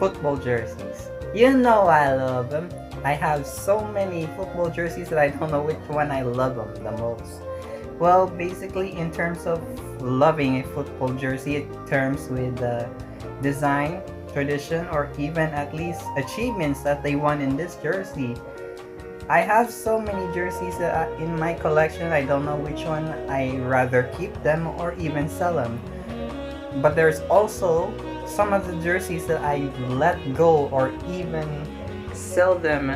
football jerseys. You know I love them. I have so many football jerseys that I don't know which one I love them the most. Well, basically, in terms of loving a football jersey, it terms with the design, tradition, or even at least achievements that they won in this jersey. I have so many jerseys in my collection. I don't know which one I rather keep them or even sell them. But there's also some of the jerseys that I let go or even sell them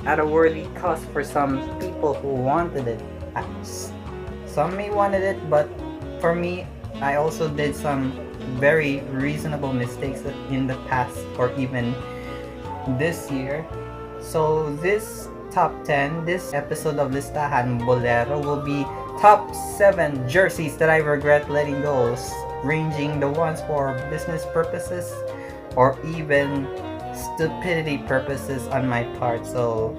at a worthy cost for some people who wanted it. Some may wanted it, but for me, I also did some very reasonable mistakes in the past or even this year. So this top 10, this episode of Listahan Bolero will be top 7 jerseys that I regret letting go, ranging the ones for business purposes or even stupidity purposes on my part. So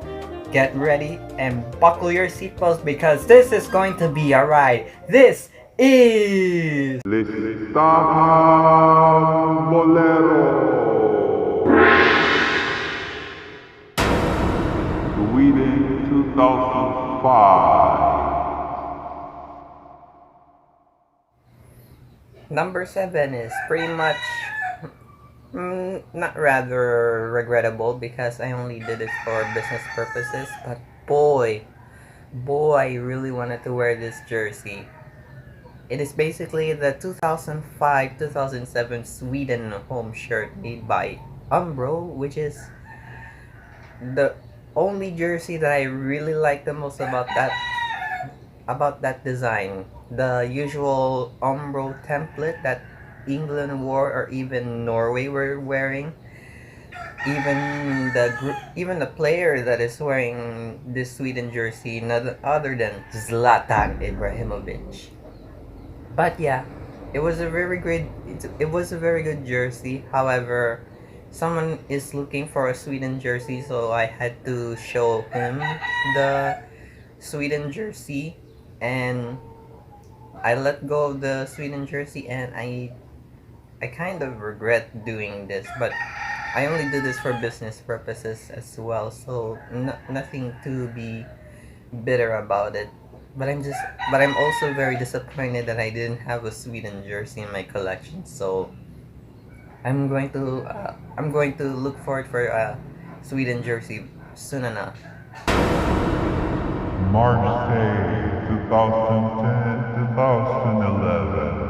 get ready and buckle your seatbelts because this is going to be a ride. This is Listahan Bolero. Sweden 2005. number 7 is pretty much not rather regrettable because I only did it for business purposes, but boy, I really wanted to wear this jersey. It is basically the 2005-2007 Sweden home shirt made by Umbro, which is the only jersey that I really like the most about that design. The usual Umbro template that England wore or even Norway were wearing. Even the player that is wearing this Sweden jersey, none other than Zlatan Ibrahimovic. But yeah, it was a very good jersey. However, someone is looking for a Sweden jersey, so I had to show him the Sweden jersey, and I let go of the Sweden jersey, and I kind of regret doing this, but I only do this for business purposes as well, so nothing to be bitter about it. But I'm also very disappointed that I didn't have a Sweden jersey in my collection. So I'm going to look forward for a Sweden jersey soon enough. Marseille 2010-2011.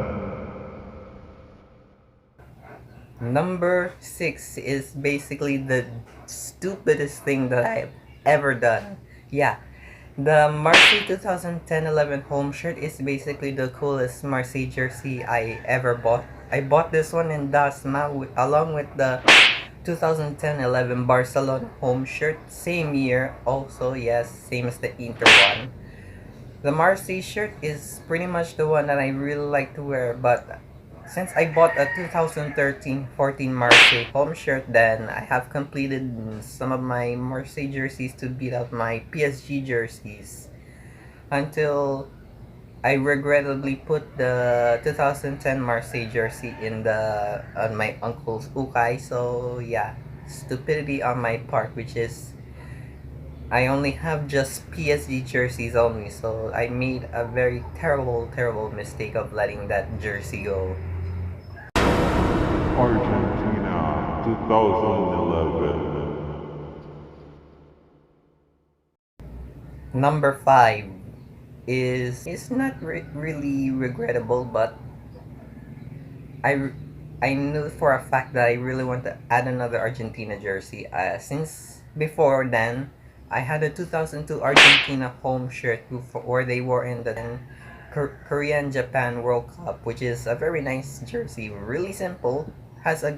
Number 6 is basically the stupidest thing that I've ever done. Yeah, the Marseille 2010-11 home shirt is basically the coolest Marseille jersey I ever bought. I bought this one in Dasma along with the 2010-11 Barcelona home shirt, same year also, yes, same as the Inter one. The Marseille shirt is pretty much the one that I really like to wear, but since I bought a 2013-14 Marseille home shirt, then I have completed some of my Marseille jerseys to beat out my PSG jerseys until I regrettably put the 2010 Marseille jersey on my uncle's ukay. So yeah, stupidity on my part, which is I only have just PSG jerseys only. So I made a very terrible mistake of letting that jersey go. Argentina 2011. Number 5 is not really regrettable, but I I knew for a fact that I really want to add another Argentina jersey. Since before then, I had a 2002 Argentina home shirt where they wore in the Korean Japan World Cup, which is a very nice jersey. Really simple, has a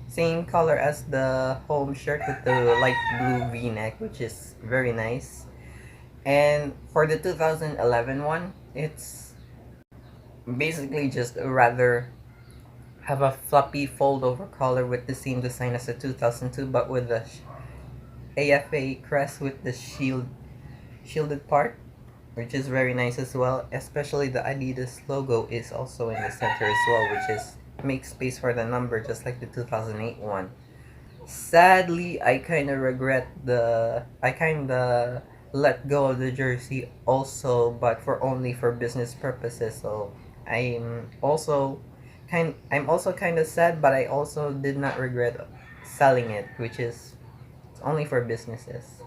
same color as the home shirt with the light blue V-neck, which is very nice. And for the 2011 one, it's basically just a rather have a floppy fold over collar with the same design as the 2002, but with the AFA crest with the shielded part, which is very nice as well. Especially the Adidas logo is also in the center as well, which is make space for the number just like the 2008 one. Sadly, I kinda let go of the jersey also, but for only for business purposes. So I'm also kind of sad, but I also did not regret selling it, which is only for businesses.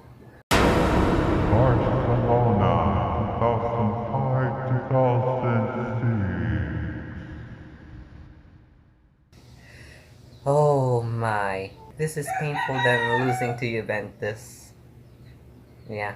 Barcelona 2005 2006. Oh my, this is painful than losing to Juventus. Yeah.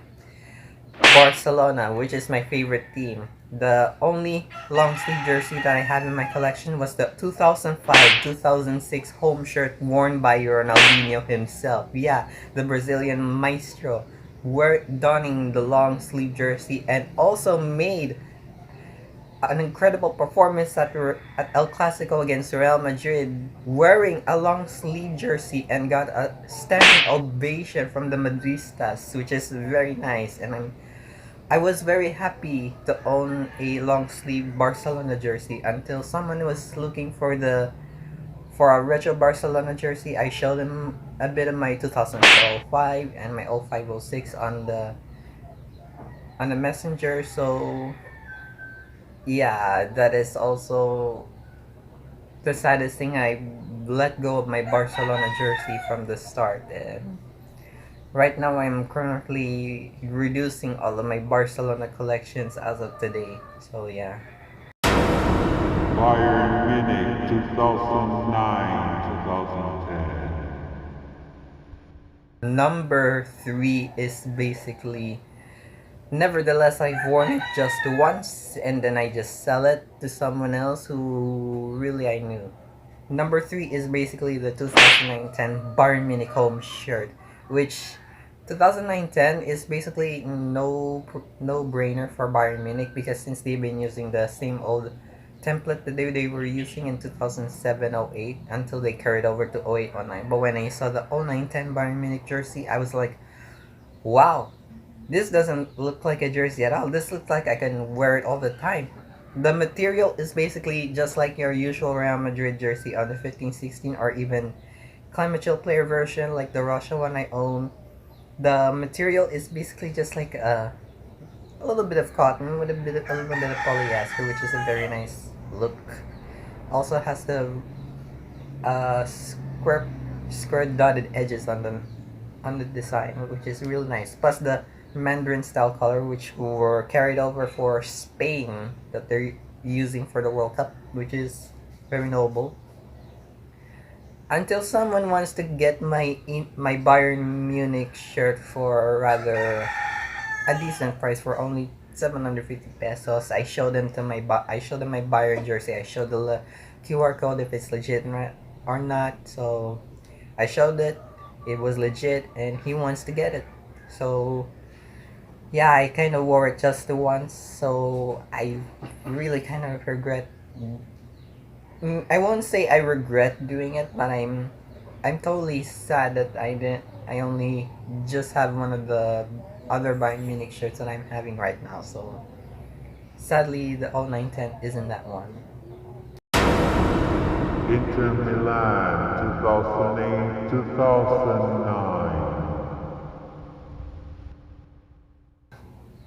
Barcelona, which is my favorite team. The only long sleeve jersey that I have in my collection was the 2005-2006 home shirt worn by Ronaldinho himself. Yeah, the Brazilian maestro, donning the long sleeve jersey and also made an incredible performance at El Clasico against Real Madrid, wearing a long sleeve jersey and got a standing ovation from the Madristas, which is very nice. And I was very happy to own a long sleeve Barcelona jersey until someone was looking for a retro Barcelona jersey. I showed them a bit of my 2005 and my 0506 on the messenger. So yeah, that is also the saddest thing. I let go of my Barcelona jersey from the start, and right now I'm currently reducing all of my Barcelona collections as of today. So yeah. Bayern Munich 2009 2010. Number three is basically, nevertheless, I've worn it just once and then I just sell it to someone else who really I knew. Number three is basically the 2009-10 Bayern Munich home shirt, which 2009-10 is basically no brainer for Bayern Munich because since they've been using the same old template that they were using in 2007-08 until they carried over to 08-09. But when I saw the 09-10 Bayern Munich jersey, I was like, wow, this doesn't look like a jersey at all. This looks like I can wear it all the time. The material is basically just like your usual Real Madrid jersey on the 15-16 or even Climate Chill player version like the Russia one I own. The material is basically just like a little bit of cotton with a little bit of polyester, which is a very nice look. Also has the square dotted edges on the design, which is real nice. Plus the Mandarin style color, which were carried over for Spain that they're using for the World Cup, which is very noble. Until someone wants to get my Bayern Munich shirt for rather a decent price for only 750 pesos. I show them my Bayern jersey. I showed the QR code if it's legit or not. So I showed it. It was legit, and he wants to get it. So yeah, I kind of wore it just the once. So I really kind of regret. I won't say I regret doing it, but I'm totally sad that I didn't. I only just have one of the other Bayern Munich shirts that I'm having right now. So sadly, the 0910 isn't that one. Inter Milan 2008 2009.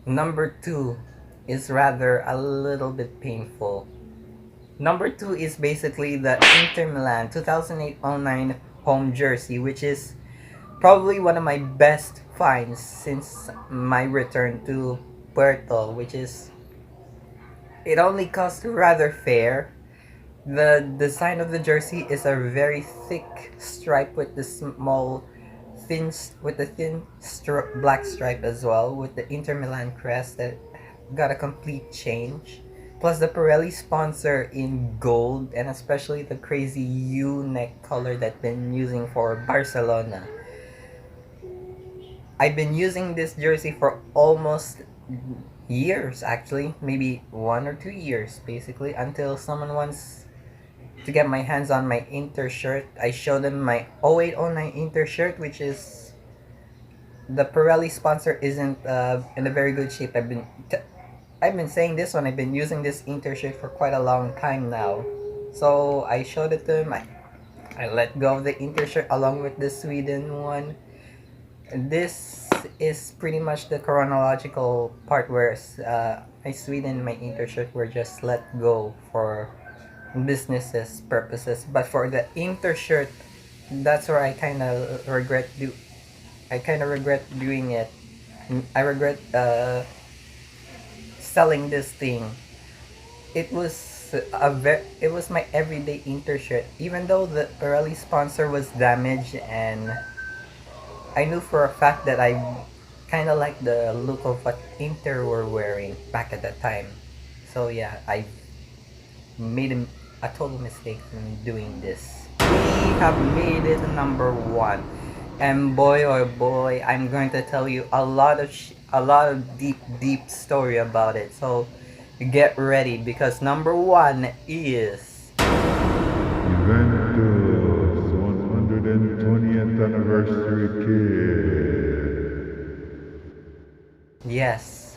Number two is rather a little bit painful. Number two is basically the Inter Milan 2008-09 home jersey, which is probably one of my best finds since my return to Puerto, which is, it only cost rather fair. The design of the jersey is a very thick stripe with the thin black stripe as well, with the Inter Milan crest that got a complete change. Plus the Pirelli sponsor in gold, and especially the crazy U neck color that been using for Barcelona. I've been using this jersey for almost years, actually, maybe 1 or 2 years, basically, until someone wants to get my hands on my Inter shirt. I showed them my 0809 Inter shirt, which is, the Pirelli sponsor isn't in a very good shape. I've been saying this one. I've been using this Inter shirt for quite a long time now. So I showed it to him. I let go of the Inter shirt along with the Sweden one. This is pretty much the chronological part where my Sweden and my Inter shirt were just let go for businesses purposes. But for the Inter shirt, that's where I kind of regret doing it. I regret selling this thing. It was my everyday Inter shirt. Even though the early sponsor was damaged, and I knew for a fact that I kind of like the look of what Inter were wearing back at that time. So yeah, I made a total mistake in doing this. We have made it number one, and boy oh boy, I'm going to tell you a lot of deep story about it. So get ready because number one is Juventus 120th anniversary kit. yes,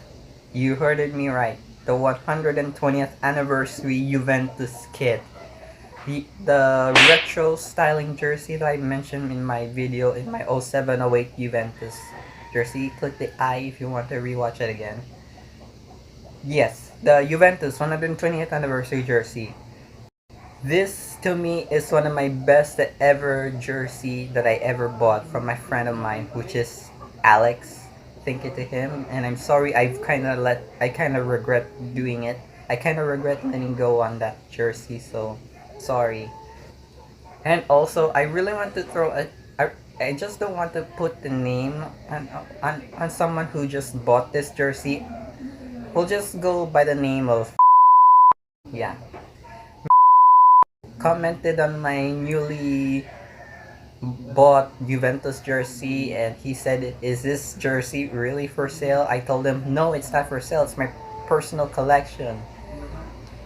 you heard it me right. The 120th anniversary Juventus kit. The retro styling jersey that I mentioned in my video in my 0708 Juventus jersey. Click the I if you want to rewatch it again. Yes, the Juventus 120th anniversary jersey. This to me is one of my best ever jersey that I ever bought from my friend of mine, which is Alex. Thank you to him, and I'm sorry I kind of regret doing it. I kind of regret letting go on that jersey, so sorry. And also, I really want to I just don't want to put the name on someone who just bought this jersey. We'll just go by the name of yeah. Commented on my newly bought Juventus jersey, and he said, "Is this jersey really for sale?" I told him, "No, it's not for sale. It's my personal collection."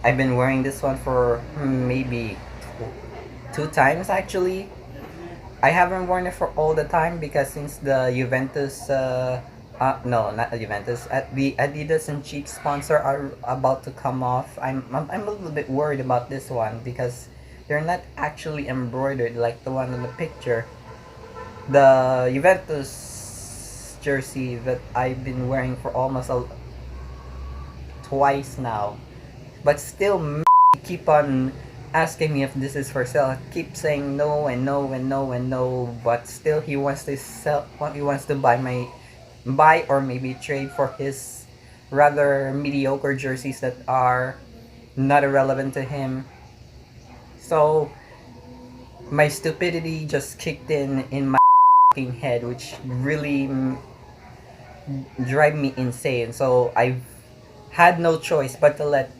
I've been wearing this one for maybe two times actually. I haven't worn it for all the time because since the Juventus no, not the Juventus. The Adidas and Cheap sponsor are about to come off. I'm a little bit worried about this one because they're not actually embroidered like the one in the picture. The Juventus jersey that I've been wearing for twice now, but still keep on asking me if this is for sale. I keep saying no and no and no and no, but still he wants to sell. He wants to buy or maybe trade for his rather mediocre jerseys that are not irrelevant to him. So my stupidity just kicked in my head, which really drive me insane. So I've had no choice but to let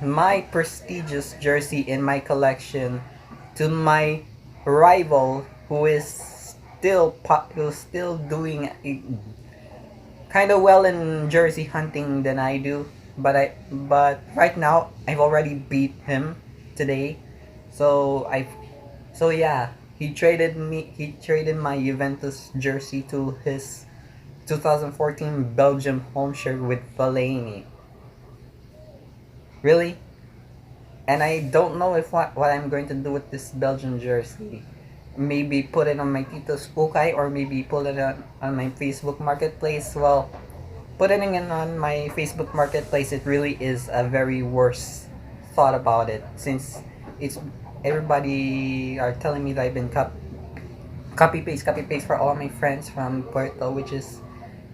my prestigious jersey in my collection to my rival who's still doing kind of well in jersey hunting than I do, but right now I've already beat him today. So yeah, he traded my Juventus jersey to his 2014 Belgium home shirt with Fellaini. Really? And I don't know if what I'm going to do with this Belgian jersey. Maybe put it on my Tito's Ukay or maybe put it on my Facebook Marketplace. Well, putting it on my Facebook Marketplace, it really is a very worse thought about it since it's everybody are telling me that I've been copy paste for all my friends from Puerto, which is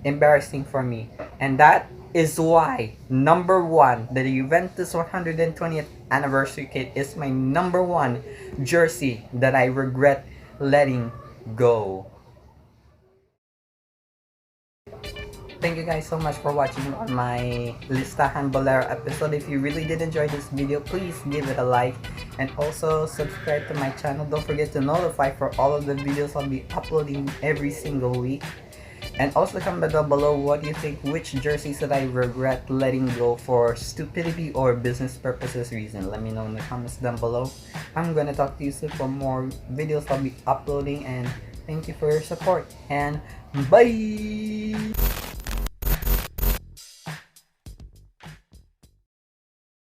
embarrassing for me. And that is why number one, the Juventus 120th anniversary kit is my number one jersey that I regret letting go. Thank you guys so much for watching on my Listahan Bolero episode. If you really did enjoy this video, please give it a like and also subscribe to my channel. Don't forget to notify for all of the videos I'll be uploading every single week. And also comment down below what you think, which jerseys that I regret letting go for stupidity or business purposes reason. Let me know in the comments down below. I'm gonna talk to you soon for more videos I'll be uploading, and thank you for your support and bye!